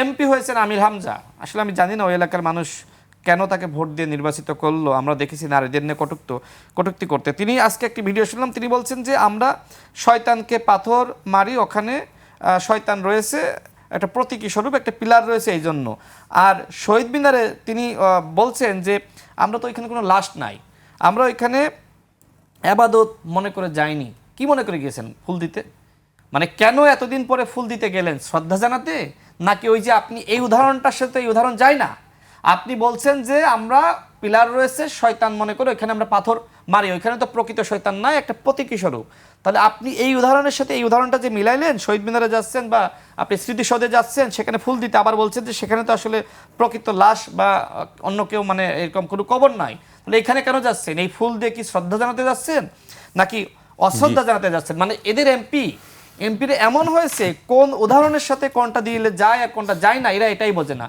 MP হয়েছেন আমির হামজা, আসলে আমি জানি না ওই এলাকার মানুষ কেন তাকে ভোট দিয়ে নির্বাচিত করলো। আমরা দেখেছি নারীদের নিয়ে কটূক্তি করতে। তিনি আজকে একটি ভিডিও শুনলাম, তিনি বলছেন যে আমরা শয়তানকে পাথর মারি, ওখানে শয়তান রয়েছে, একটা প্রতীকী স্বরূপ, একটা পিলার রয়েছে এই জন্য। আর শহীদ মিনারে তিনি বলছেন যে আমরা তো ওইখানে কোনো লাশ নাই, আমরা ওইখানে আবাদত মনে করে যাইনি। কি মনে করে গিয়েছেন? ফুল দিতে। মানে কেন এতদিন পরে ফুল দিতে গেলেন? শ্রদ্ধা জানাতে? নাকি ওই যে আপনি এই উদাহরণটার সাথে এই উদাহরণ যায় না? আপনি বলছেন যে আমরা পিলার রয়েছে শয়তান মনে করে ওইখানে আমরা পাথর মারি, ওইখানে তো প্রকৃত শয়তান নাই, একটা প্রতীকী স্বরূপ। তাহলে আপনি এই উদাহরণের সাথে এই উদাহরণটা যে মিলাইলেন, শহীদ মিনারে যাচ্ছেন বা আপনি স্মৃতিসৌধে যাচ্ছেন, সেখানে ফুল দিতে, আবার বলছেন যে সেখানে তো আসলে প্রকৃত লাশ বা অন্য কেউ মানে এরকম কোনো কবর নাই, তাহলে এখানে কেন যাচ্ছেন? এই ফুল দিয়ে কি শ্রদ্ধা জানাতে যাচ্ছেন নাকি অশ্রদ্ধা জানাতে যাচ্ছেন? মানে এদের এমপির এমন হয়েছে কোন উদাহরণের সাথে কোনটা দিলে যায় আর কোনটা যায় না, এরা এটাই বোঝে না।